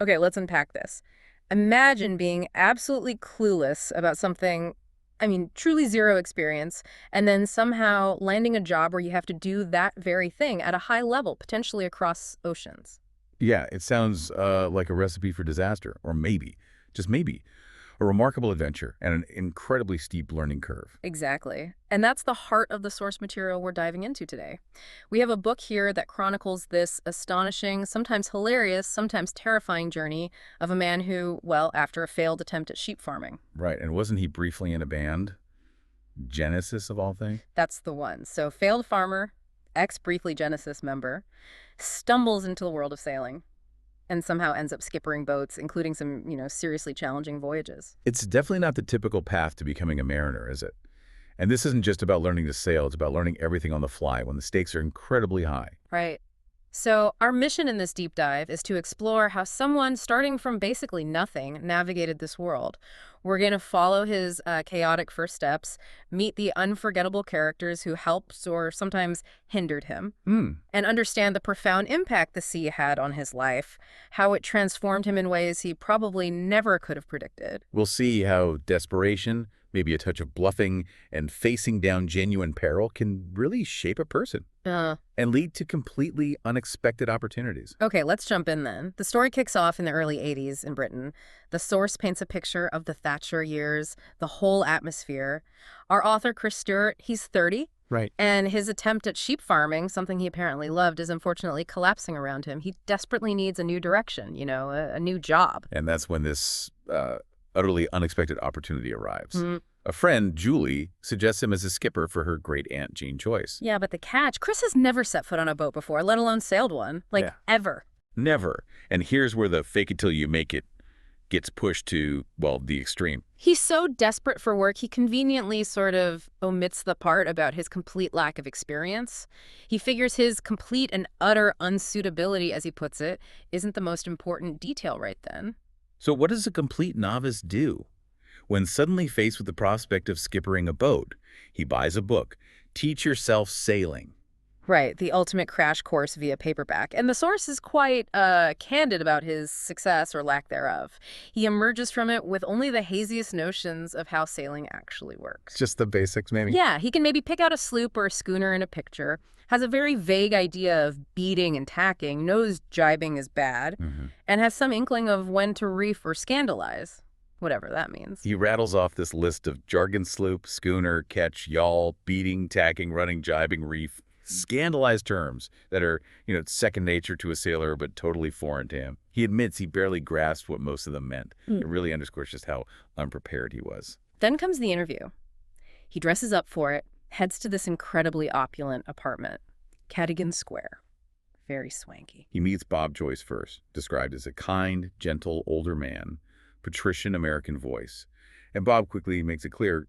Okay, let's unpack this. Imagine being absolutely clueless about something, I mean, truly zero experience, and then somehow landing a job where you have to do that very thing at a high level, potentially across oceans. Yeah, it sounds like a recipe for disaster, or maybe, just maybe, a remarkable adventure and an incredibly steep learning curve. Exactly. And that's the heart of the source material we're diving into today. We have a book here that chronicles this astonishing, sometimes hilarious, sometimes terrifying journey of a man who, well, after a failed attempt at sheep farming. Right, and wasn't he briefly in a band? Genesis of all things? That's the one. So, failed farmer, ex-briefly Genesis member, stumbles into the world of sailing and somehow ends up skippering boats, including some, seriously challenging voyages. It's definitely not the typical path to becoming a mariner, is it? And this isn't just about learning to sail, it's about learning everything on the fly when the stakes are incredibly high. Right. So, our mission in this deep dive is to explore how someone starting from basically nothing navigated this world. We're going to follow his chaotic first steps, meet the unforgettable characters who helped or sometimes hindered him, Hmm. and understand the profound impact the sea had on his life, how it transformed him in ways he probably never could have predicted. We'll see how desperation, maybe a touch of bluffing, and facing down genuine peril can really shape a person Uh, and lead to completely unexpected opportunities. Okay, let's jump in then. The story kicks off in the early 80s in Britain. The source paints a picture of the Thatcher years, the whole atmosphere. Our author, Chris Stewart, he's 30, Right. and his attempt at sheep farming, something he apparently loved, is unfortunately collapsing around him. He desperately needs a new direction, a new job. And that's when this utterly unexpected opportunity arrives. Mm, A friend, Julie, suggests him as a skipper for her great-aunt, Jean Joyce. yeah, but the catch, Chris has never set foot on a boat before, let alone sailed one. Like, Yeah. ever. Never. And here's where the fake it till you make it gets pushed to, well, the extreme. He's so desperate for work, he conveniently sort of omits the part about his complete lack of experience. He figures his complete and utter unsuitability, as he puts it, isn't the most important detail right then. So what does a complete novice do? When suddenly faced with the prospect of skippering a boat, he buys a book, Teach Yourself Sailing. Right, the ultimate crash course via paperback. And the source is quite candid about his success or lack thereof. He emerges from it with only the haziest notions of how sailing actually works. Just the basics, maybe? Yeah, he can maybe pick out a sloop or a schooner in a picture, has a very vague idea of beating and tacking, knows jibing is bad, and has some inkling of when to reef or scandalize, whatever that means. He rattles off this list of jargon: sloop, schooner, ketch, yawl, beating, tacking, running, jibing, reef. Scandalized terms that are, second nature to a sailor, but totally foreign to him. He admits he barely grasped what most of them meant. It really underscores just how unprepared he was. Then comes the interview. He dresses up for it, heads to this incredibly opulent apartment, Cadogan Square. Very swanky. He meets Bob Joyce first, described as a kind, gentle, older man, patrician American voice. And Bob quickly makes it clear,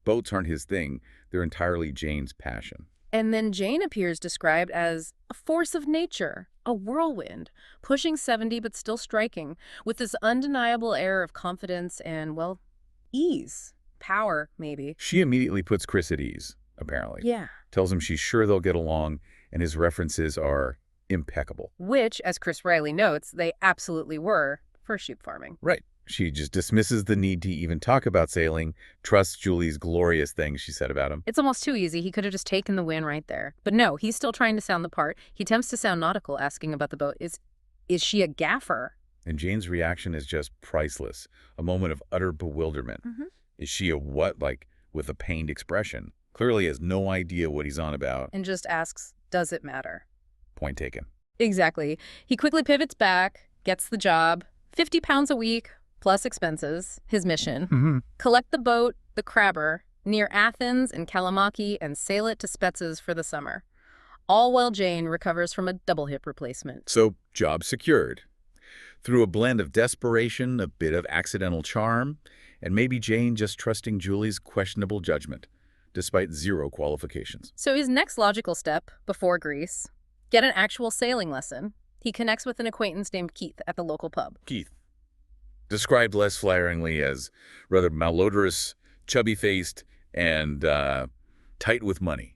boats aren't his thing. They're entirely Jane's passion. And then Jane appears described as a force of nature, a whirlwind, pushing 70 but still striking, with this undeniable air of confidence and, well, ease. Power, maybe. She immediately puts Chris at ease, apparently. Yeah. Tells him she's sure they'll get along, and his references are impeccable. Which, as Chris Riley notes, they absolutely were for sheep farming. Right. She just dismisses the need to even talk about sailing, trusts Julie's glorious things she said about him. It's almost too easy. He could have just taken the win right there. But no, he's still trying to sound the part. He attempts to sound nautical, asking about the boat. Is she a gaffer? And Jane's reaction is just priceless, a moment of utter bewilderment. Is she a what, with a pained expression? Clearly has no idea what he's on about. And just asks, does it matter? Point taken. Exactly. He quickly pivots back, gets the job, 50 pounds a week, plus expenses, his mission. Collect the boat, the crabber, near Athens and Kalamaki and sail it to Spetses for the summer. All while Jane recovers from a double hip replacement. So, job secured. Through a blend of desperation, a bit of accidental charm, and maybe Jane just trusting Julie's questionable judgment, despite zero qualifications. So his next logical step, before Greece, get an actual sailing lesson. He connects with an acquaintance named Keith at the local pub. Keith, described less flatteringly as rather malodorous, chubby-faced, and tight with money.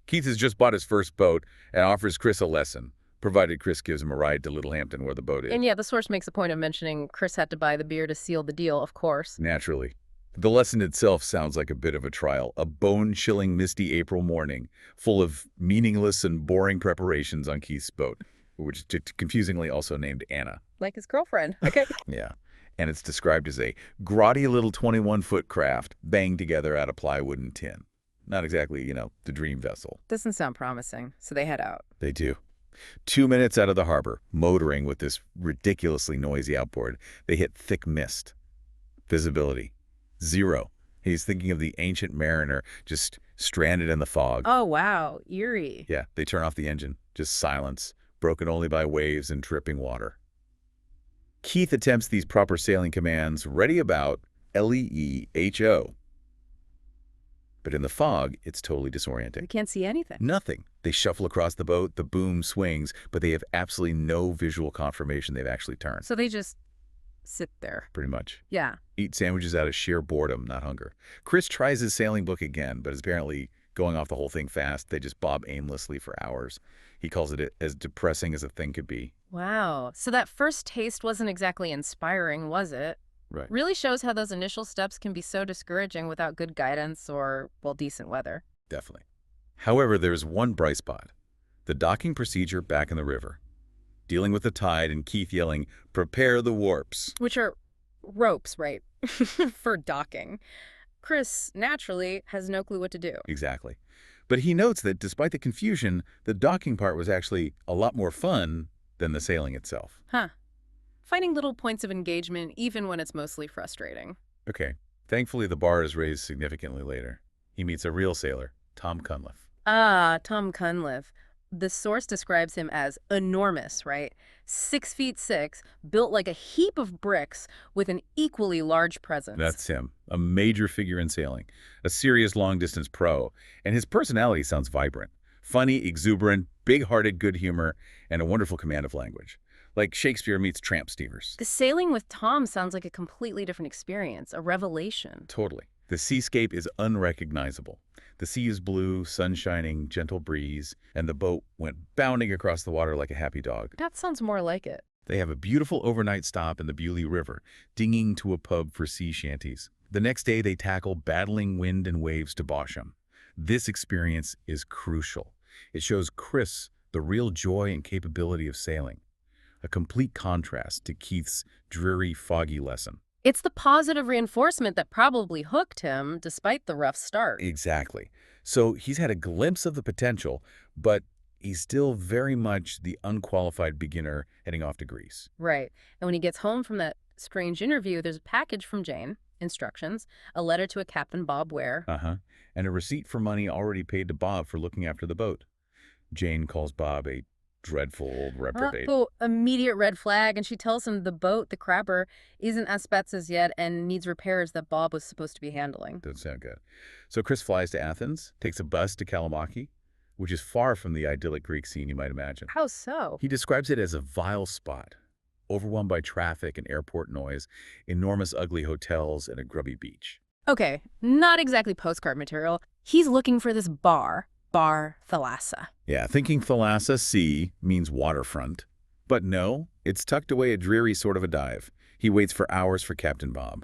Keith has just bought his first boat and offers Chris a lesson, provided Chris gives him a ride to Littlehampton where the boat is. And yeah, the source makes a point of mentioning Chris had to buy the beer to seal the deal, of course. Naturally. The lesson itself sounds like a bit of a trial, a bone-chilling misty April morning, full of meaningless and boring preparations on Keith's boat, which is confusingly also named Anna. Like his girlfriend. Okay. Yeah. And it's described as a grotty little 21-foot craft banged together out of plywood and tin. Not exactly, the dream vessel. Doesn't sound promising, so they head out. They do. 2 minutes out of the harbor, motoring with this ridiculously noisy outboard, they hit thick mist. Visibility. 0. He's thinking of the ancient mariner just stranded in the fog. Oh, wow. Eerie. Yeah, they turn off the engine. Just silence, broken only by waves and dripping water. Keith attempts these proper sailing commands, ready about, LEEHO. But in the fog, it's totally disorienting. We can't see anything. Nothing. They shuffle across the boat, the boom swings, but they have absolutely no visual confirmation they've actually turned. So they just sit there. Pretty much. Yeah. Eat sandwiches out of sheer boredom, not hunger. Chris tries his sailing book again, but is apparently going off the whole thing fast. They just bob aimlessly for hours. He calls it as depressing as a thing could be. Wow. So that first taste wasn't exactly inspiring, was it? Right. Really shows how those initial steps can be so discouraging without good guidance or, well, decent weather. Definitely. However, there's one bright spot. The docking procedure back in the river. Dealing with the tide and Keith yelling, "Prepare the warps." Which are ropes, right? For docking. Chris, naturally, has no clue what to do. Exactly. But he notes that despite the confusion, the docking part was actually a lot more fun than the sailing itself. Huh. Finding little points of engagement even when it's mostly frustrating. Okay. Thankfully, the bar is raised significantly later. He meets a real sailor, Tom Cunliffe. Ah, Tom Cunliffe. The source describes him as enormous, right? 6'6", built like a heap of bricks with an equally large presence. That's him, a major figure in sailing, a serious long-distance pro, and his personality sounds vibrant. Funny, exuberant, big-hearted good humor, and a wonderful command of language. Like Shakespeare meets tramp steamers. The sailing with Tom sounds like a completely different experience, a revelation. Totally. The seascape is unrecognizable. The sea is blue, sun shining, gentle breeze, and the boat went bounding across the water like a happy dog. That sounds more like it. They have a beautiful overnight stop in the Bewley River, dinging to a pub for sea shanties. The next day, they tackle battling wind and waves to Bosham. This experience is crucial. It shows Chris the real joy and capability of sailing, a complete contrast to Keith's dreary, foggy lesson. It's the positive reinforcement that probably hooked him, despite the rough start. Exactly. So he's had a glimpse of the potential, but he's still very much the unqualified beginner heading off to Greece. Right. And when he gets home from that strange interview, there's a package from Jane, instructions, a letter to a Captain Bob Ware. And a receipt for money already paid to Bob for looking after the boat. Jane calls Bob a dreadful old reprobate. Immediate red flag, and she tells him the boat, the crabber, isn't at Spetses yet and needs repairs that Bob was supposed to be handling. Doesn't sound good. So Chris flies to Athens, takes a bus to Kalamaki, which is far from the idyllic Greek scene you might imagine. How so? He describes it as a vile spot, overwhelmed by traffic and airport noise, enormous ugly hotels, and a grubby beach. Okay, not exactly postcard material. He's looking for this bar Thalassa. Yeah, thinking Thalassa Sea means waterfront. But no, it's tucked away a dreary sort of a dive. He waits for hours for Captain Bob,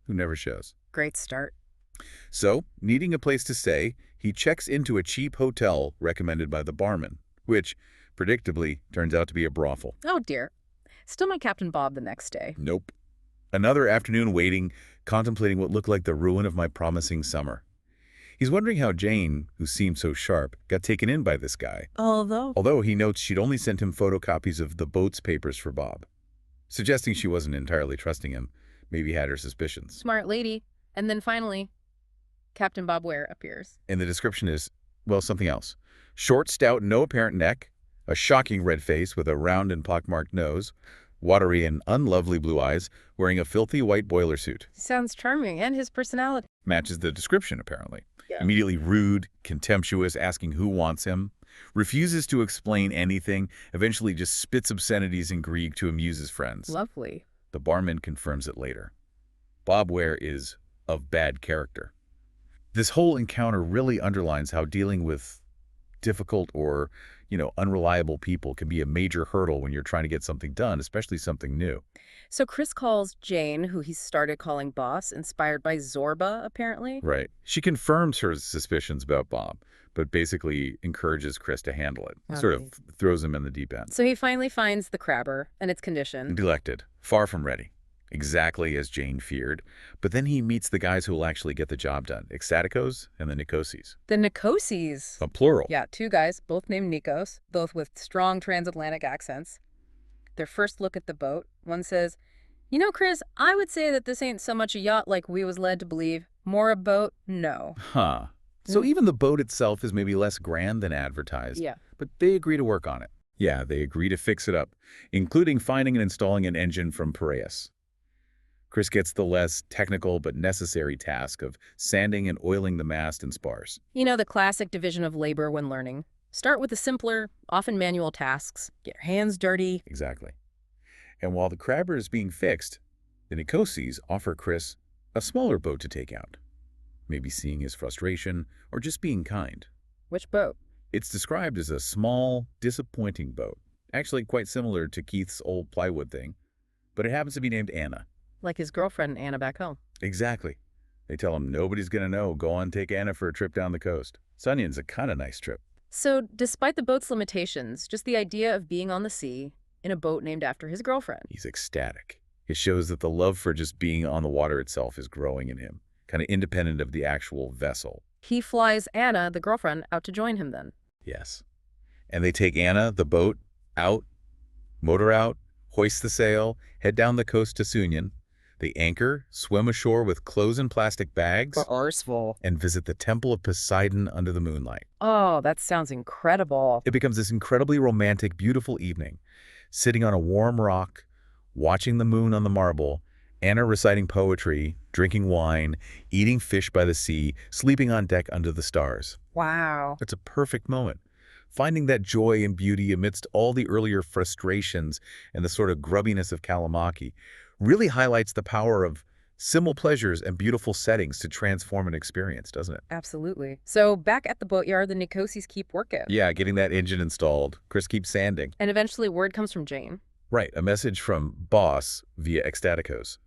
who never shows. Great start. So, needing a place to stay, he checks into a cheap hotel recommended by the barman, which, predictably, turns out to be a brothel. Oh dear. Still no Captain Bob the next day. Nope. Another afternoon waiting, contemplating what looked like the ruin of my promising summer. He's wondering how Jane, who seemed so sharp, got taken in by this guy. Although he notes she'd only sent him photocopies of the boat's papers for Bob. Suggesting she wasn't entirely trusting him, maybe had her suspicions. Smart lady. And then finally, Captain Bob Ware appears. And the description is, well, something else. Short, stout, no apparent neck, a shocking red face with a round and pockmarked nose, watery and unlovely blue eyes, wearing a filthy white boiler suit. Sounds charming, and his personality Matches the description, apparently. Yeah. Immediately rude, contemptuous, asking who wants him, refuses to explain anything, eventually just spits obscenities in Greek to amuse his friends. Lovely. The barman confirms it later. Bob Ware is of bad character. This whole encounter really underlines how dealing with difficult or, unreliable people can be a major hurdle when you're trying to get something done, especially something new. So Chris calls Jane, who he started calling boss, inspired by Zorba, apparently. Right. She confirms her suspicions about Bob, but basically encourages Chris to handle it. Sort of Okay. throws him in the deep end. So he finally finds the crabber and its condition. Neglected. Far from ready. Exactly as Jane feared. But then he meets the guys who will actually get the job done. Ecstaticos and the Nicoses. The Nicoses. A plural. Yeah, two guys, both named Nikos, both with strong transatlantic accents. Their first look at the boat, one says, "You know, Chris, I would say that this ain't so much a yacht like we was led to believe. More a boat, no." Huh. So even the boat itself is maybe less grand than advertised. Yeah. But they agree to work on it. Yeah, they agree to fix it up, including finding and installing an engine from Piraeus. Chris gets the less technical but necessary task of sanding and oiling the mast and spars. You know, the classic division of labor when learning. Start with the simpler, often manual tasks. Get your hands dirty. Exactly. And while the crabber is being fixed, the Nicoses offer Chris a smaller boat to take out. Maybe seeing his frustration or just being kind. Which boat? It's described as a small, disappointing boat. Actually quite similar to Keith's old plywood thing. But it happens to be named Anna. Like his girlfriend, Anna, back home. Exactly. They tell him nobody's going to know. Go on, take Anna for a trip down the coast. Sunyan's a kind of nice trip. So, despite the boat's limitations, just the idea of being on the sea in a boat named after his girlfriend. He's ecstatic. It shows that the love for just being on the water itself is growing in him, kind of independent of the actual vessel. He flies Anna, the girlfriend, out to join him then. Yes. And they take Anna, the boat, out, motor out, hoist the sail, head down the coast to Sunyan. They anchor, swim ashore with clothes and plastic bags, Resourceful. and visit the Temple of Poseidon under the moonlight. Oh, that sounds incredible. It becomes this incredibly romantic, beautiful evening. Sitting on a warm rock, watching the moon on the marble, Anna reciting poetry, drinking wine, eating fish by the sea, sleeping on deck under the stars. Wow. It's a perfect moment. Finding that joy and beauty amidst all the earlier frustrations and the sort of grubbiness of Kalamaki really highlights the power of simple pleasures and beautiful settings to transform an experience, doesn't it? Absolutely. So back at the boatyard, the Nicoses keep working. Yeah, getting that engine installed. Chris keeps sanding. And eventually word comes from Jane. Right, a message from Boss via Ecstaticos.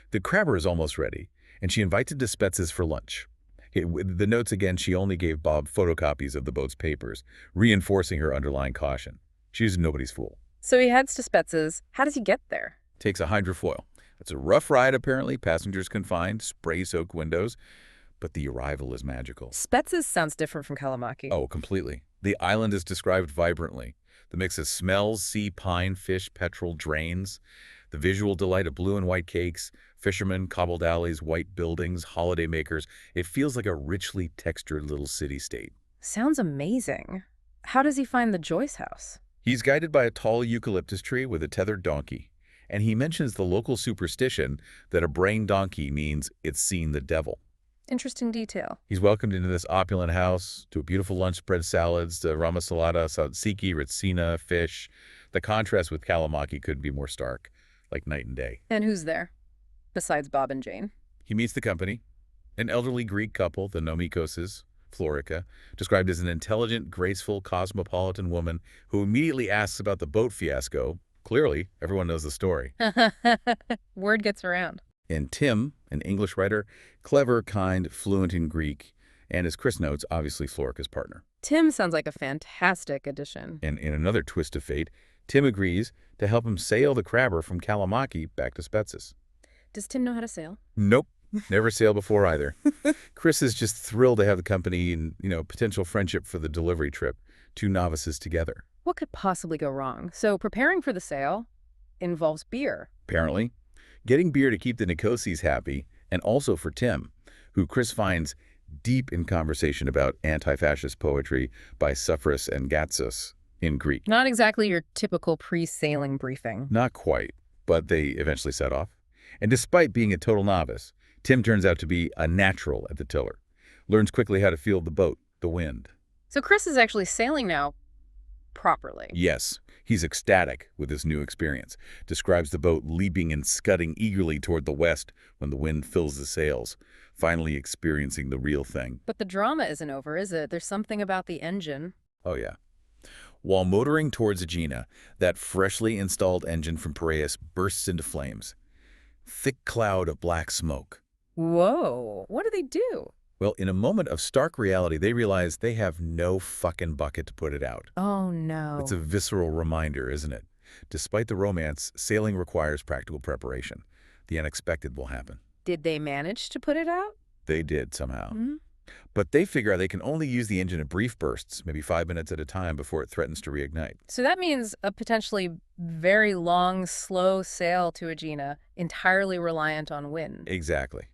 The crabber is almost ready, and she invites him to Spetz's for lunch. The notes again, she only gave Bob photocopies of the boat's papers, reinforcing her underlying caution. She's nobody's fool. So he heads to Spetz's. How does he get there? Takes a hydrofoil. It's a rough ride, apparently. Passengers confined, spray-soaked windows. But the arrival is magical. Spetz's sounds different from Kalamaki. Oh, completely. The island is described vibrantly. The mix of smells, sea, pine, fish, petrol, drains. The visual delight of blue and white cakes, fishermen, cobbled alleys, white buildings, holidaymakers. It feels like a richly textured little city-state. Sounds amazing. How does he find the Joyce house? He's guided by a tall eucalyptus tree with a tethered donkey. And he mentions the local superstition that a braying donkey means it's seen the devil. Interesting detail. He's welcomed into this opulent house, to a beautiful lunch spread salads, the ramasalada, tzatziki, ritsina, fish. The contrast with Kalamaki couldn't be more stark, like night and day. And who's there? Besides Bob and Jane. He meets the company, an elderly Greek couple, the Nomikoses, Florica, described as an intelligent, graceful, cosmopolitan woman who immediately asks about the boat fiasco. Clearly, everyone knows the story. Word gets around. And Tim, an English writer, clever, kind, fluent in Greek, and as Chris notes, obviously Florica's partner. Tim sounds like a fantastic addition. And in another twist of fate, Tim agrees to help him sail the crabber from Kalamaki back to Spetz's. Does Tim know how to sail? Nope. Never sailed before either. Chris is just thrilled to have the company and, potential friendship for the delivery trip. Two novices together. What could possibly go wrong? So preparing for the sail involves beer. Apparently. Getting beer to keep the Nicoses happy, and also for Tim, who Chris finds deep in conversation about anti-fascist poetry by Suffrus and Gatsus in Greek. Not exactly your typical pre-sailing briefing. Not quite, but they eventually set off. And despite being a total novice, Tim turns out to be a natural at the tiller. Learns quickly how to feel the boat, the wind. So Chris is actually sailing now properly. Yes, he's ecstatic with this new experience. Describes the boat leaping and scudding eagerly toward the west when the wind fills the sails, finally experiencing the real thing. But the drama isn't over, is it? There's something about the engine. Oh, yeah. While motoring towards Aegina, that freshly installed engine from Piraeus bursts into flames. Thick cloud of black smoke. Whoa, what do they do? Well, in a moment of stark reality, they realize they have no fucking bucket to put it out. Oh, no. It's a visceral reminder, isn't it? Despite the romance, sailing requires practical preparation. The unexpected will happen. Did they manage to put it out? They did somehow. Mm-hmm. But they figure out they can only use the engine in brief bursts, maybe 5 minutes at a time before it threatens to reignite. So that means a potentially very long, slow sail to Aegina, entirely reliant on wind. Exactly.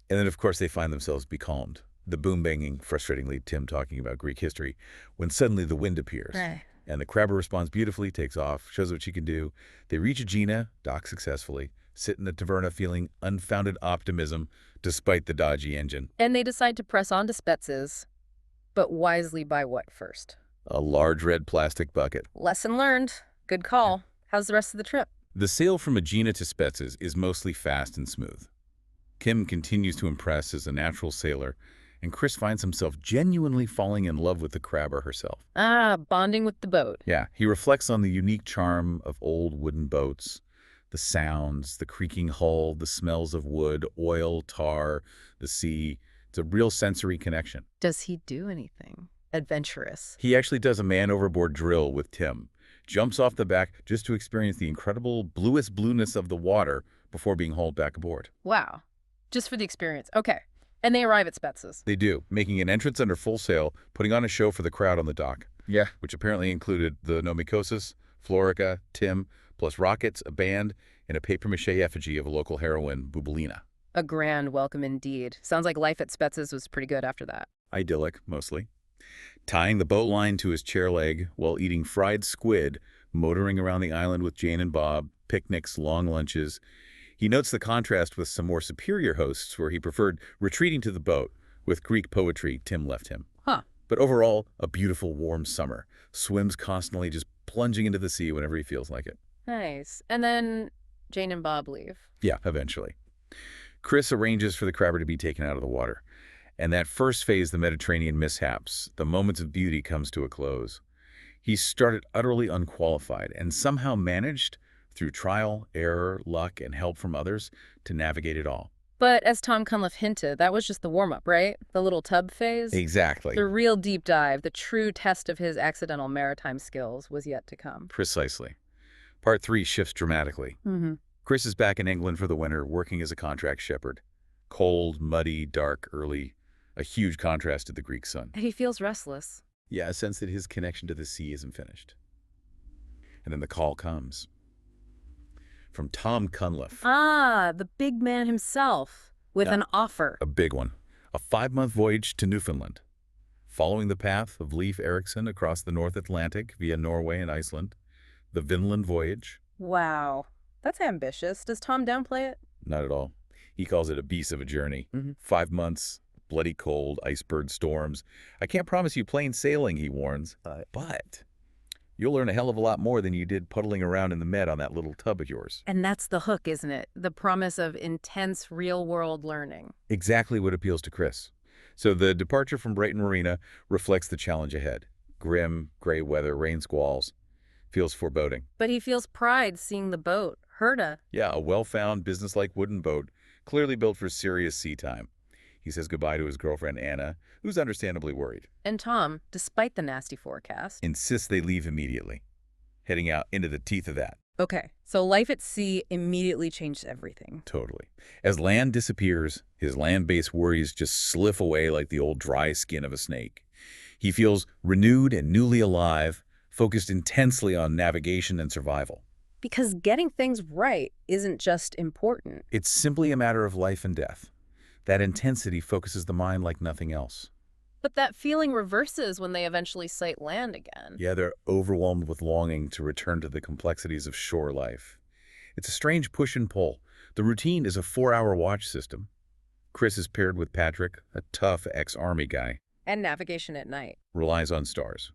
And then, of course, they find themselves becalmed. The boom-banging, frustratingly Tim talking about Greek history, when suddenly the wind appears. Right. And the crabber responds beautifully, takes off, shows what she can do. They reach Aegina, dock successfully, sit in the taverna feeling unfounded optimism despite the dodgy engine. And they decide to press on to Spetses, but wisely buy what first? A large red plastic bucket. Lesson learned. Good call. How's the rest of the trip? The sail from Aegina to Spetses is mostly fast and smooth. Kim continues to impress as a natural sailor, and Chris finds himself genuinely falling in love with the crabber herself. Ah, bonding with the boat. Yeah, he reflects on the unique charm of old wooden boats, the sounds, the creaking hull, the smells of wood, oil, tar, the sea. It's a real sensory connection. Does he do anything adventurous? He actually does a man-overboard drill with Tim, jumps off the back just to experience the incredible bluest blueness of the water before being hauled back aboard. Wow. Just for the experience. Okay. And they arrive at Spetses. They do, making an entrance under full sail, putting on a show for the crowd on the dock. Yeah. Which apparently included the Nomikosis, Florica, Tim, plus rockets, a band, and a papier-mâché effigy of a local heroine, Bubelina. A grand welcome indeed. Sounds like life at Spetses was pretty good after that. Idyllic, mostly. Tying the boat line to his chair leg while eating fried squid, motoring around the island with Jane and Bob, picnics, long lunches. He notes the contrast with some more superior hosts where he preferred retreating to the boat. With Greek poetry, Tim left him. Huh. But overall, a beautiful warm summer. Swims constantly, just plunging into the sea whenever he feels like it. Nice. And then Jane and Bob leave. Yeah, eventually. Chris arranges for the crabber to be taken out of the water. And that first phase, the Mediterranean mishaps, the moments of beauty, comes to a close. He started utterly unqualified and somehow managed, through trial, error, luck, and help from others, to navigate it all. But as Tom Cunliffe hinted, that was just the warm-up, right? The little tub phase? Exactly. The real deep dive, the true test of his accidental maritime skills was yet to come. Precisely. Part 3 shifts dramatically. Mm-hmm. Chris is back in England for the winter, working as a contract shepherd. Cold, muddy, dark, early. A huge contrast to the Greek sun. He feels restless. Yeah, a sense that his connection to the sea isn't finished. And then the call comes. From Tom Cunliffe. Ah, the big man himself, with an offer. A big one. A 5-month voyage to Newfoundland. Following the path of Leif Erikson across the North Atlantic via Norway and Iceland. The Vinland voyage. Wow. That's ambitious. Does Tom downplay it? Not at all. He calls it a beast of a journey. 5 months, bloody cold, iceberg storms. I can't promise you plain sailing, he warns. But you'll learn a hell of a lot more than you did puddling around in the Med on that little tub of yours. And that's the hook, isn't it? The promise of intense real-world learning. Exactly what appeals to Chris. So the departure from Brighton Marina reflects the challenge ahead. Grim, gray weather, rain squalls. Feels foreboding. But he feels pride seeing the boat. Herda. Yeah, a well-found, business-like wooden boat, clearly built for serious sea time. He says goodbye to his girlfriend, Anna, who's understandably worried. And Tom, despite the nasty forecast, insists they leave immediately, heading out into the teeth of that. Okay, so life at sea immediately changed everything. Totally. As land disappears, his land-based worries just sliff away like the old dry skin of a snake. He feels renewed and newly alive, focused intensely on navigation and survival. Because getting things right isn't just important. It's simply a matter of life and death. That intensity focuses the mind like nothing else. But that feeling reverses when they eventually sight land again. Yeah, they're overwhelmed with longing to return to the complexities of shore life. It's a strange push and pull. The routine is a 4-hour watch system. Chris is paired with Patrick, a tough ex-army guy. And navigation at night. Relies on stars,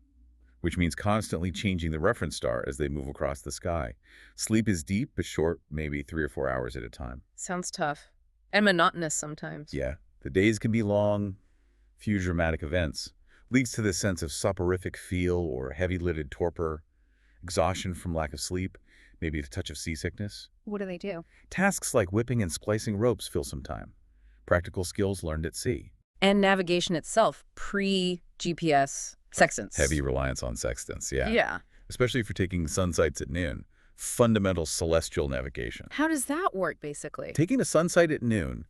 which means constantly changing the reference star as they move across the sky. Sleep is deep but short, maybe 3 or 4 hours at a time. Sounds tough. And monotonous sometimes. Yeah, the days can be long, few dramatic events. Leads to this sense of soporific feel or heavy-lidded torpor, exhaustion from lack of sleep, maybe a touch of seasickness. What do they do? Tasks like whipping and splicing ropes fill some time. Practical skills learned at sea. And navigation itself, pre-GPS sextants. Heavy reliance on sextants, yeah. Yeah. Especially if you're taking sun sights at noon. Fundamental celestial navigation. How does that work, basically? Taking a sun sight at noon,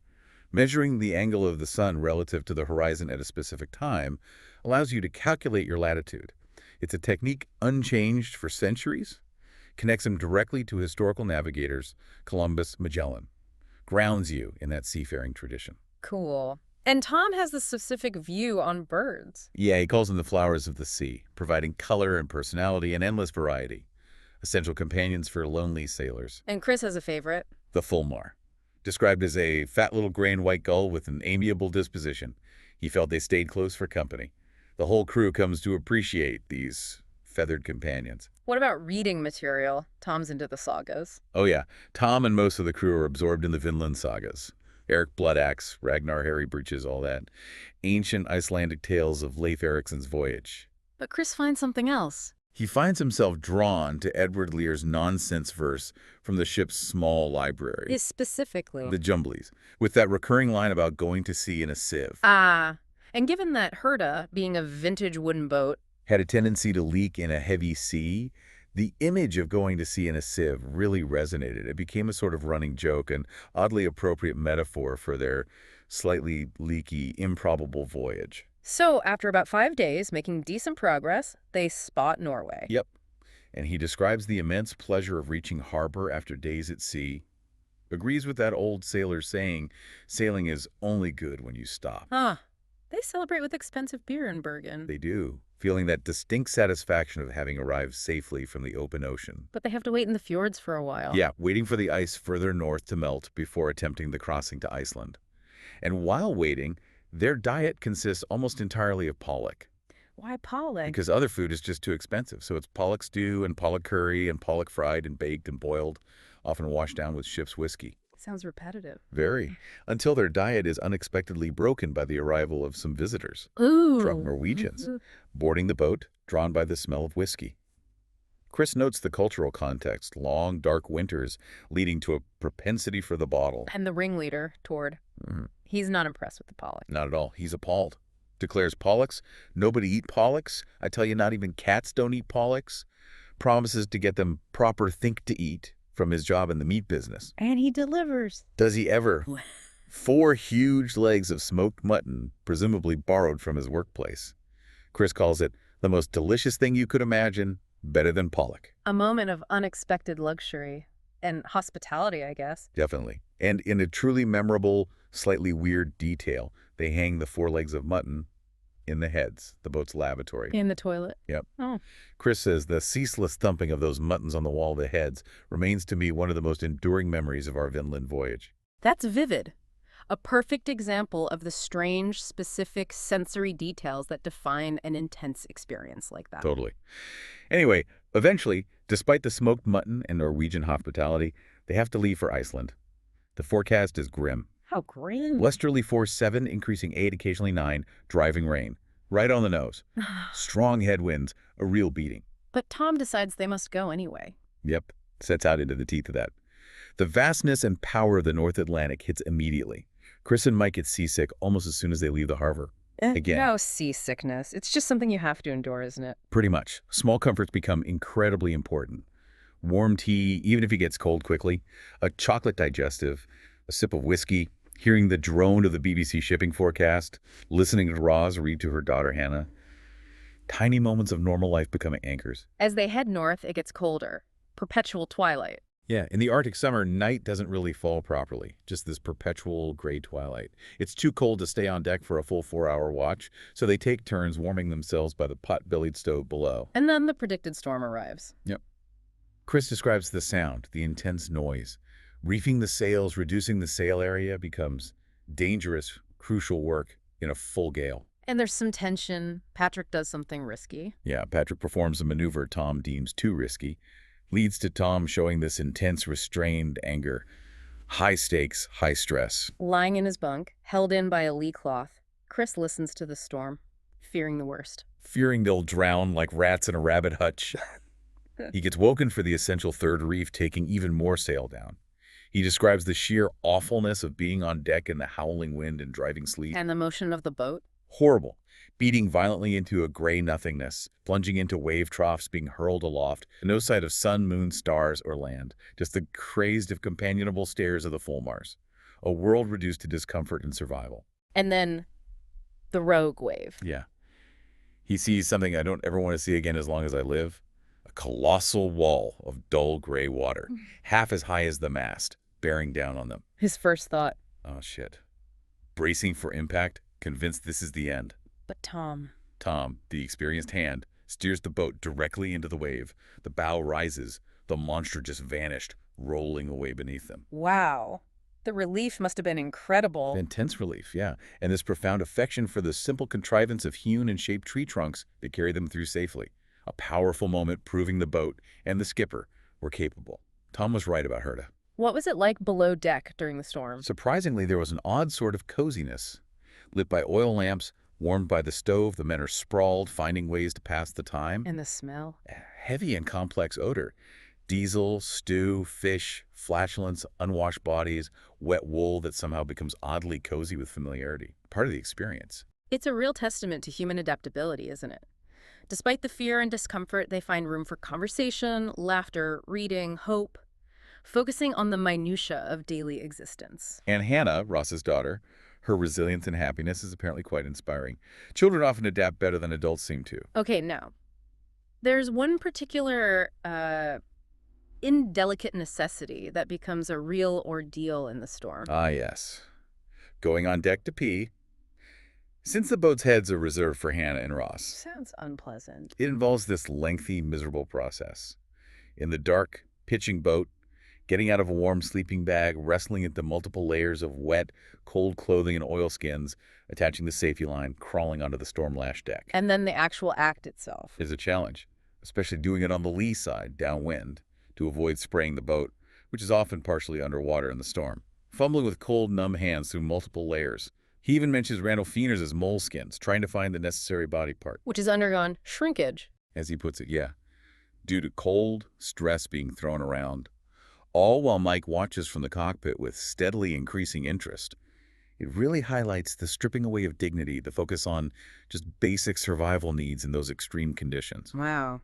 measuring the angle of the sun relative to the horizon at a specific time, allows you to calculate your latitude. It's a technique unchanged for centuries, connects them directly to historical navigators, Columbus, Magellan, grounds you in that seafaring tradition. Cool. And Tom has the specific view on birds. Yeah, he calls them the flowers of the sea, providing color and personality and endless variety. Essential companions for lonely sailors. And Chris has a favorite. The fulmar, described as a fat little gray and white gull with an amiable disposition. He felt they stayed close for company. The whole crew comes to appreciate these feathered companions. What about reading material? Tom's into the sagas. Oh yeah, Tom and most of the crew are absorbed in the Vinland sagas. Eric Bloodaxe, Ragnar Hairy Breeches, all that. Ancient Icelandic tales of Leif Erikson's voyage. But Chris finds something else. He finds himself drawn to Edward Lear's nonsense verse from the ship's small library. Is specifically. The Jumblies, with that recurring line about going to sea in a sieve. Ah. And given that Herda, being a vintage wooden boat, had a tendency to leak in a heavy sea, the image of going to sea in a sieve really resonated. It became a sort of running joke and oddly appropriate metaphor for their slightly leaky, improbable voyage. So, after about 5 days, making decent progress, they spot Norway. Yep. And he describes the immense pleasure of reaching harbor after days at sea. Agrees with that old sailor saying, sailing is only good when you stop. Ah, they celebrate with expensive beer in Bergen. They do, feeling that distinct satisfaction of having arrived safely from the open ocean. But they have to wait in the fjords for a while. Yeah, waiting for the ice further north to melt before attempting the crossing to Iceland. And while waiting, their diet consists almost entirely of pollock. Why pollock? Because other food is just too expensive. So it's pollock stew and pollock curry and pollock fried and baked and boiled, often washed down with ship's whiskey. Sounds repetitive. Very. Until their diet is unexpectedly broken by the arrival of some visitors. Ooh. Drunk Norwegians, boarding the boat, drawn by the smell of whiskey. Chris notes the cultural context, long, dark winters leading to a propensity for the bottle. And the ringleader, Tord. He's not impressed with the pollock. Not at all. He's appalled. Declares pollocks. Nobody eat pollocks. I tell you, not even cats don't eat pollocks. Promises to get them proper think to eat from his job in the meat business. And he delivers. Does he ever? 4 huge legs of smoked mutton, presumably borrowed from his workplace. Chris calls it the most delicious thing you could imagine, better than pollock. A moment of unexpected luxury and hospitality, I guess. Definitely. And in a truly memorable, slightly weird detail, they hang the 4 legs of mutton in the heads, the boat's lavatory. In the toilet. Yep. Oh. Chris says the ceaseless thumping of those muttons on the wall of the heads remains to me one of the most enduring memories of our Vinland voyage. That's vivid. A perfect example of the strange, specific sensory details that define an intense experience like that. Totally. Anyway, eventually, despite the smoked mutton and Norwegian hospitality, they have to leave for Iceland. The forecast is grim. How grim. Westerly force 7, increasing 8, occasionally 9, driving rain. Right on the nose. Strong headwinds, a real beating. But Tom decides they must go anyway. Yep, sets out into the teeth of that. The vastness and power of the North Atlantic hits immediately. Chris and Mike get seasick almost as soon as they leave the harbor. Again. No seasickness. It's just something you have to endure, isn't it? Pretty much. Small comforts become incredibly important. Warm tea, even if it gets cold quickly, a chocolate digestive, a sip of whiskey, hearing the drone of the BBC shipping forecast, listening to Roz read to her daughter Hannah. Tiny moments of normal life become anchors. As they head north, it gets colder. Perpetual twilight. Yeah, in the Arctic summer, night doesn't really fall properly. Just this perpetual gray twilight. It's too cold to stay on deck for a full 4-hour watch, so they take turns warming themselves by the pot-bellied stove below. And then the predicted storm arrives. Yep. Chris describes the sound, the intense noise. Reefing the sails, reducing the sail area becomes dangerous, crucial work in a full gale. And there's some tension. Patrick does something risky. Yeah, Patrick performs a maneuver Tom deems too risky. Leads to Tom showing this intense, restrained anger. High stakes, high stress. Lying in his bunk, held in by a lee cloth, Chris listens to the storm. fearing the worst. Fearing they'll drown like rats in a rabbit hutch. He gets woken for the essential third reef, taking even more sail down. He describes the sheer awfulness of being on deck in the howling wind and driving sleet. And the motion of the boat? Horrible. Beating violently into a gray nothingness, plunging into wave troughs, being hurled aloft. No sight of sun, moon, stars, or land. Just the crazed if companionable stares of the Fulmars. A world reduced to discomfort and survival. And then the rogue wave. Yeah. He sees something I don't ever want to see again as long as I live. A colossal wall of dull gray water, half as high as the mast, bearing down on them. His first thought. Oh, shit. Bracing for impact, convinced this is the end. But Tom, the experienced hand, steers the boat directly into the wave. The bow rises. The monster just vanished, rolling away beneath them. wow. The relief must have been incredible. Intense relief, yeah. And this profound affection for the simple contrivance of hewn and shaped tree trunks that carried them through safely. A powerful moment proving the boat and the skipper were capable. Tom was right about Herta. What was it like below deck during the storm? Surprisingly, there was an odd sort of coziness. Lit by oil lamps, warmed by the stove, the men are sprawled, finding ways to pass the time. And the smell? A heavy and complex odor. Diesel, stew, fish, flatulence, unwashed bodies, wet wool that somehow becomes oddly cozy with familiarity. Part of the experience. It's a real testament to human adaptability, isn't it? Despite the fear and discomfort, they find room for conversation, laughter, reading, hope, focusing on the minutiae of daily existence. And Hannah, Ross's daughter, her resilience and happiness is apparently quite inspiring. Children often adapt better than adults seem to. Okay, now, there's one particular indelicate necessity that becomes a real ordeal in the storm. Ah, yes. Going on deck to pee. Since the boat's heads are reserved for Hannah and Ross, Sounds unpleasant. it involves this lengthy, miserable process. In the dark, pitching boat, getting out of a warm sleeping bag, wrestling into multiple layers of wet, cold clothing and oilskins, attaching the safety line, crawling onto the storm-lashed deck. And then the actual act itself. Is a challenge, especially doing it on the lee side, downwind, to avoid spraying the boat, which is often partially underwater in the storm. Fumbling with cold, numb hands through multiple layers. He even mentions Randolphiners as moleskins, trying to find the necessary body part. Which has undergone shrinkage. As he puts it, yeah. Due to cold, stress being thrown around. All while Mike watches from the cockpit with steadily increasing interest. It really highlights the stripping away of dignity, the focus on just basic survival needs in those extreme conditions. Wow.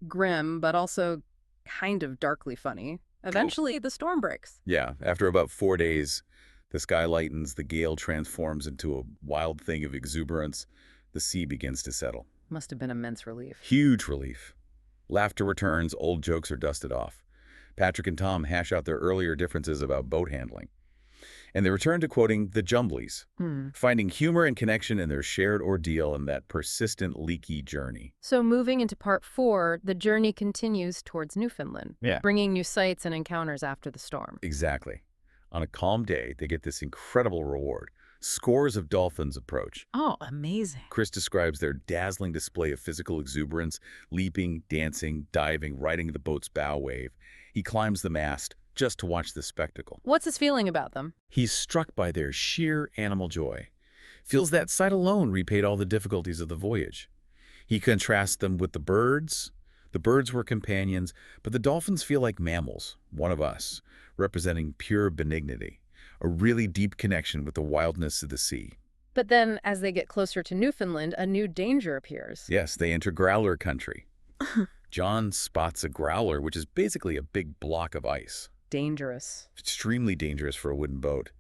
Grim, but also kind of darkly funny. Eventually, the storm breaks. Yeah, after about 4 days, the sky lightens, the gale transforms into a wild thing of exuberance. The sea begins to settle. Must have been immense relief. Huge relief. Laughter returns, old jokes are dusted off. Patrick and Tom hash out their earlier differences about boat handling. And they return to quoting the Jumblies, finding humor and connection in their shared ordeal and that persistent, leaky journey. So moving into part 4, the journey continues towards Newfoundland, bringing new sights and encounters after the storm. Exactly. On a calm day, they get this incredible reward. Scores of dolphins approach. Oh, amazing. Chris describes their dazzling display of physical exuberance, leaping, dancing, diving, riding the boat's bow wave. He climbs the mast just to watch the spectacle. What's his feeling about them? He's struck by their sheer animal joy. Feels that sight alone repaid all the difficulties of the voyage. He contrasts them with the birds. The birds were companions, but the dolphins feel like mammals, one of us, representing pure benignity, a really deep connection with the wildness of the sea. But then, as they get closer to Newfoundland, a new danger appears. Yes, they enter growler country. John spots a growler, which is basically a big block of ice. Dangerous. Extremely dangerous for a wooden boat.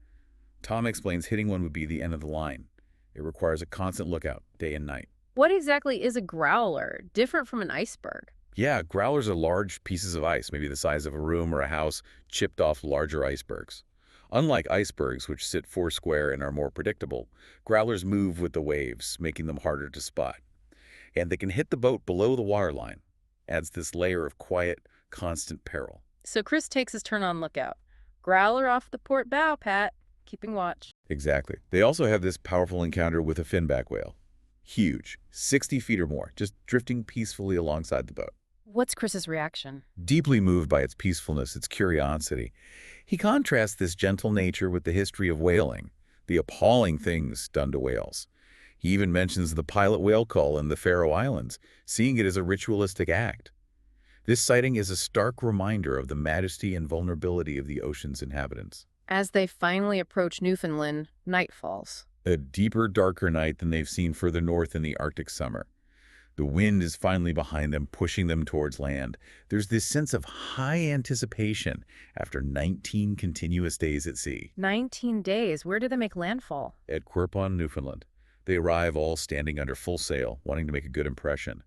Tom explains hitting one would be the end of the line. It requires a constant lookout, day and night. What exactly is a growler, different from an iceberg? Yeah, growlers are large pieces of ice, maybe the size of a room or a house, chipped off larger icebergs. Unlike icebergs, which sit foursquare and are more predictable, growlers move with the waves, making them harder to spot. And they can hit the boat below the waterline. Adds this layer of quiet, constant peril. So Chris takes his turn on lookout. Growler off the port bow, Pat. Keeping watch. Exactly. They also have this powerful encounter with a finback whale. Huge, 60 feet or more, just drifting peacefully alongside the boat. What's Chris's reaction? Deeply moved by its peacefulness, its curiosity, he contrasts this gentle nature with the history of whaling, the appalling things done to whales. He even mentions the pilot whale call in the Faroe Islands, seeing it as a ritualistic act. This sighting is a stark reminder of the majesty and vulnerability of the ocean's inhabitants. As they finally approach Newfoundland, night falls. A deeper, darker night than they've seen further north in the Arctic summer. The wind is finally behind them, pushing them towards land. There's this sense of high anticipation after 19 continuous days at sea. 19 days. Where do they make landfall? At Quirpon, Newfoundland. They arrive all standing under full sail, wanting to make a good impression.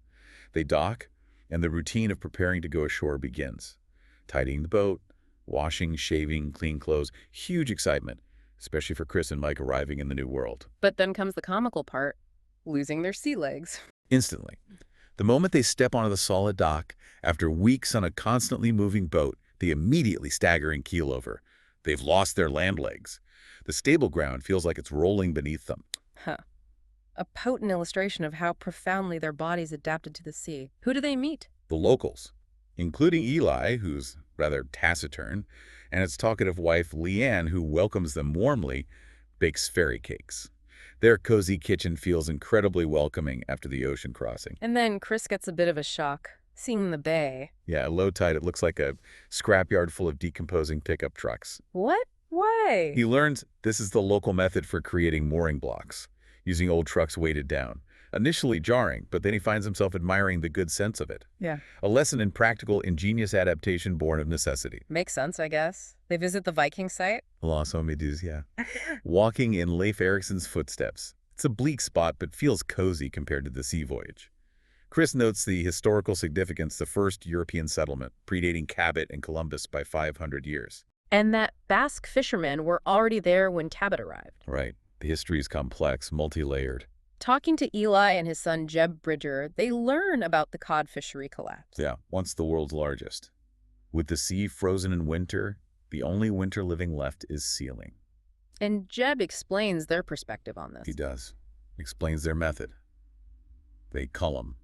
They dock, and the routine of preparing to go ashore begins. Tidying the boat, washing, shaving, clean clothes. Huge excitement, especially for Chris and Mike arriving in the new world. But then comes the comical part, losing their sea legs. Instantly. The moment they step onto the solid dock, after weeks on a constantly moving boat, they immediately stagger and keel over. They've lost their land legs. The stable ground feels like it's rolling beneath them. Huh. A potent illustration of how profoundly their bodies adapted to the sea. Who do they meet? The locals, including Eli, who's rather taciturn, and its talkative wife, Leanne, who welcomes them warmly, bakes fairy cakes. Their cozy kitchen feels incredibly welcoming after the ocean crossing. And then Chris gets a bit of a shock, seeing the bay. Yeah, at low tide, it looks like a scrapyard full of decomposing pickup trucks. What? Why? He learns this is the local method for creating mooring blocks, using old trucks weighted down. Initially jarring, but then he finds himself admiring the good sense of it. Yeah. A lesson in practical, ingenious adaptation born of necessity. Makes sense, I guess. They visit the Viking site. Los Homidus, yeah. Walking in Leif Erikson's footsteps. It's a bleak spot, but feels cozy compared to the sea voyage. Chris notes the historical significance, the first European settlement, predating Cabot and Columbus by 500 years. And that Basque fishermen were already there when Cabot arrived. Right. The history is complex, multi-layered. Talking to Eli and his son Jeb Bridger, they learn about the cod fishery collapse. Yeah, once the world's largest. With the sea frozen in winter, the only winter living left is sealing. And Jeb explains their perspective on this. He does. Explains their method. They cull them,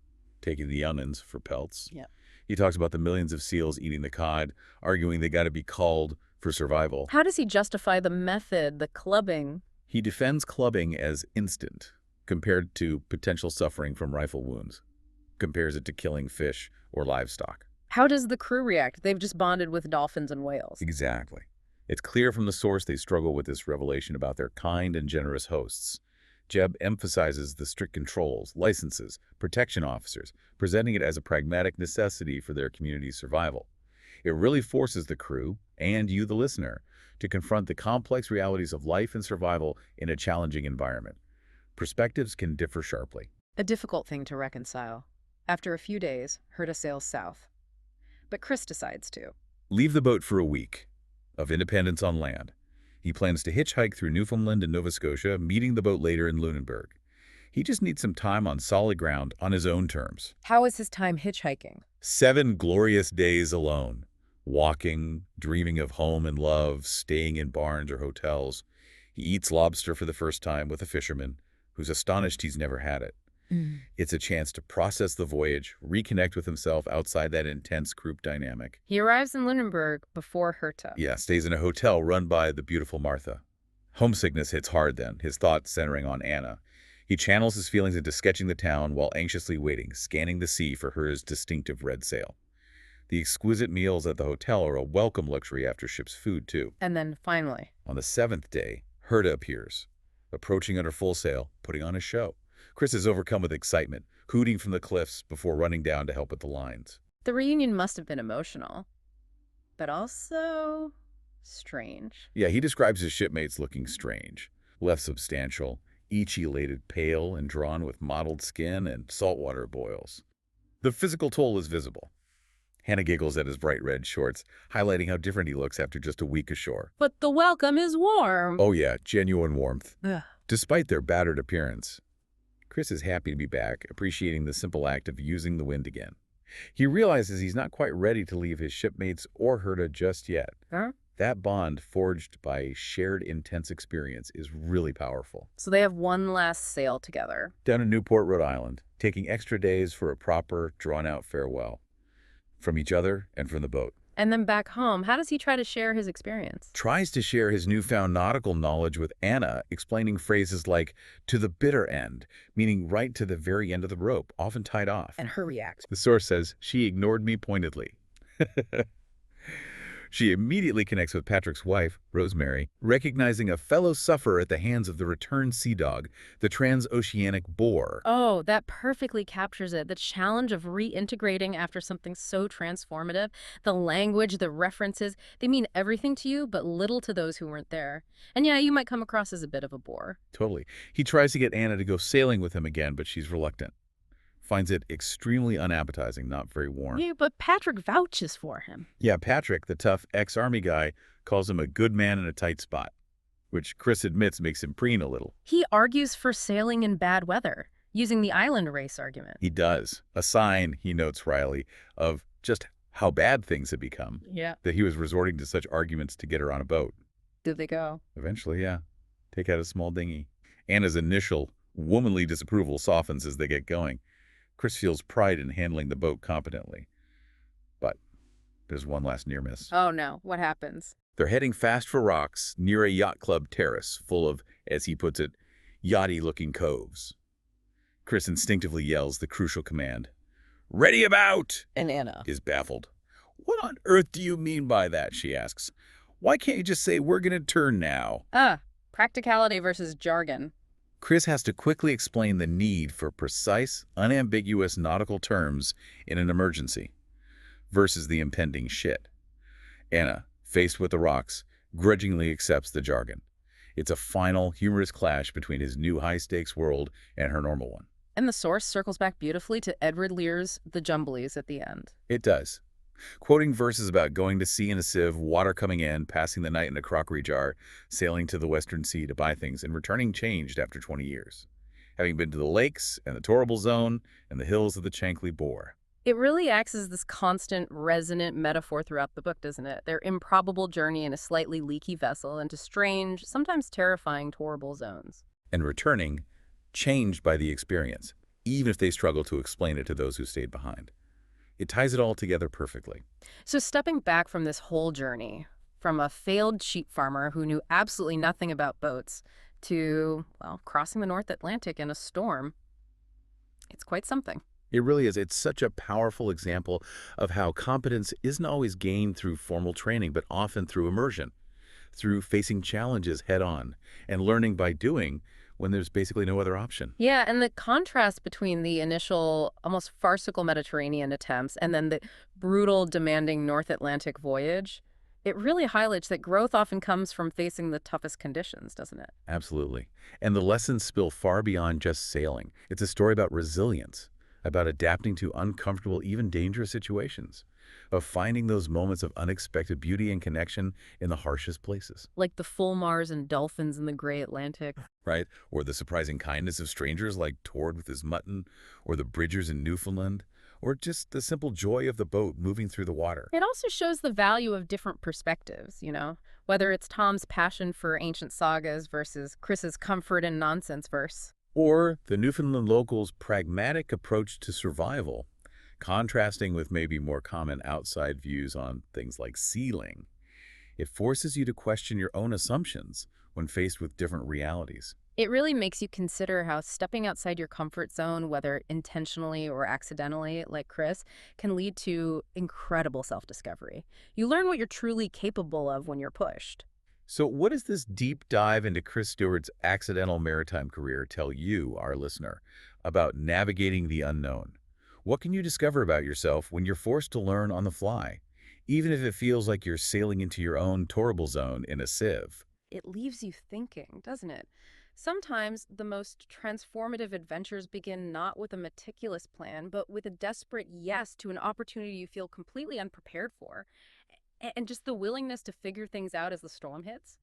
taking the onions for pelts. Yeah. He talks about the millions of seals eating the cod, arguing they got to be culled for survival. How does he justify the method, the clubbing? He defends clubbing as instant, compared to potential suffering from rifle wounds. Compares it to killing fish or livestock. How does the crew react? They've just bonded with dolphins and whales. Exactly. It's clear from the source they struggle with this revelation about their kind and generous hosts. Jeb emphasizes the strict controls, licenses, protection officers, presenting it as a pragmatic necessity for their community's survival. It really forces the crew, and you the listener, to confront the complex realities of life and survival in a challenging environment. Perspectives can differ sharply. A difficult thing to reconcile. After a few days, Herta sails south. But Chris decides to. Leave the boat for a week of independence on land. He plans to hitchhike through Newfoundland and Nova Scotia, meeting the boat later in Lunenburg. He just needs some time on solid ground on his own terms. How is his time hitchhiking? 7 glorious days alone. Walking, dreaming of home and love, staying in barns or hotels. He eats lobster for the first time with a fisherman who's astonished he's never had it. It's a chance to process the voyage, reconnect with himself outside that intense group dynamic. He arrives in Lunenburg before Herta. Yeah, stays in a hotel run by the beautiful Martha. Homesickness hits hard then, his thoughts centering on Anna. He channels his feelings into sketching the town while anxiously waiting, scanning the sea for her distinctive red sail. The exquisite meals at the hotel are a welcome luxury after ship's food, too. And then, finally, on the 7th day, Herta appears, approaching under full sail, putting on a show. Chris is overcome with excitement, hooting from the cliffs before running down to help with the lines. The reunion must have been emotional, but also strange. Yeah, he describes his shipmates looking strange, less substantial, each elated, pale, and drawn with mottled skin and saltwater boils. The physical toll is visible. Hannah giggles at his bright red shorts, highlighting how different he looks after just a week ashore. But the welcome is warm. Oh yeah, genuine warmth. Ugh. Despite their battered appearance, Chris is happy to be back, appreciating the simple act of using the wind again. He realizes he's not quite ready to leave his shipmates or Herta just yet. Huh? That bond, forged by shared intense experience, is really powerful. So they have one last sail together. Down in Newport, Rhode Island, taking extra days for a proper, drawn-out farewell. From each other and from the boat. And then back home, how does he try to share his experience? Tries to share his newfound nautical knowledge with Anna, explaining phrases like, to the bitter end, meaning right to the very end of the rope, often tied off. And her reaction. The source says, she ignored me pointedly. She immediately connects with Patrick's wife, Rosemary, recognizing a fellow sufferer at the hands of the returned sea dog, the transoceanic boar. Oh, that perfectly captures it. The challenge of reintegrating after something so transformative. The language, the references, they mean everything to you, but little to those who weren't there. And yeah, you might come across as a bit of a bore. Totally. He tries to get Anna to go sailing with him again, but she's reluctant. Finds it extremely unappetizing, not very warm. Yeah, but Patrick vouches for him. Yeah, Patrick, the tough ex-army guy, calls him a good man in a tight spot, which Chris admits makes him preen a little. He argues for sailing in bad weather, using the island race argument. He does. A sign, he notes wryly, of just how bad things had become. Yeah. That he was resorting to such arguments to get her on a boat. Did they go? Eventually, yeah. Take out a small dinghy. Anna's initial womanly disapproval softens as they get going. Chris feels pride in handling the boat competently. But there's one last near miss. Oh no, what happens? They're heading fast for rocks near a yacht club terrace full of, as he puts it, yachty-looking coves. Chris instinctively yells the crucial command, "Ready about!" And Anna is baffled. "What on earth do you mean by that?" she asks. "Why can't you just say we're going to turn now?" Practicality versus jargon. Chris has to quickly explain the need for precise, unambiguous nautical terms in an emergency versus the impending shit. Anna, faced with the rocks, grudgingly accepts the jargon. It's a final, humorous clash between his new high-stakes world and her normal one. And the source circles back beautifully to Edward Lear's The Jumblies at the end. It does. Quoting verses about going to sea in a sieve, water coming in, passing the night in a crockery jar, sailing to the Western Sea to buy things, and returning changed after 20 years. Having been to the lakes and the Torrible Zone and the hills of the Chankly Boar. It really acts as this constant, resonant metaphor throughout the book, doesn't it? Their improbable journey in a slightly leaky vessel into strange, sometimes terrifying Torrible zones. And returning, changed by the experience, even if they struggle to explain it to those who stayed behind. It ties it all together perfectly. So stepping back from this whole journey, from a failed sheep farmer who knew absolutely nothing about boats to, well, crossing the North Atlantic in a storm, it's quite something. It really is. It's such a powerful example of how competence isn't always gained through formal training, but often through immersion, through facing challenges head on, and learning by doing when there's basically no other option. Yeah, and the contrast between the initial, almost farcical Mediterranean attempts and then the brutal, demanding North Atlantic voyage, it really highlights that growth often comes from facing the toughest conditions, doesn't it? Absolutely. And the lessons spill far beyond just sailing. It's a story about resilience, about adapting to uncomfortable, even dangerous situations, of finding those moments of unexpected beauty and connection in the harshest places. Like the fulmars and dolphins in the gray Atlantic. Right? Or the surprising kindness of strangers like Tord with his mutton, or the Bridgers in Newfoundland, or just the simple joy of the boat moving through the water. It also shows the value of different perspectives, you know, whether it's Tom's passion for ancient sagas versus Chris's comfort in nonsense verse. Or the Newfoundland locals' pragmatic approach to survival, contrasting with maybe more common outside views on things like sealing. It forces you to question your own assumptions when faced with different realities. It really makes you consider how stepping outside your comfort zone, whether intentionally or accidentally, like Chris, can lead to incredible self-discovery. You learn what you're truly capable of when you're pushed. So what does this deep dive into Chris Stewart's accidental maritime career tell you, our listener, about navigating the unknown? What can you discover about yourself when you're forced to learn on the fly, even if it feels like you're sailing into your own Torrible Zone in a sieve? It leaves you thinking, doesn't it? Sometimes the most transformative adventures begin not with a meticulous plan, but with a desperate yes to an opportunity you feel completely unprepared for. And just the willingness to figure things out as the storm hits.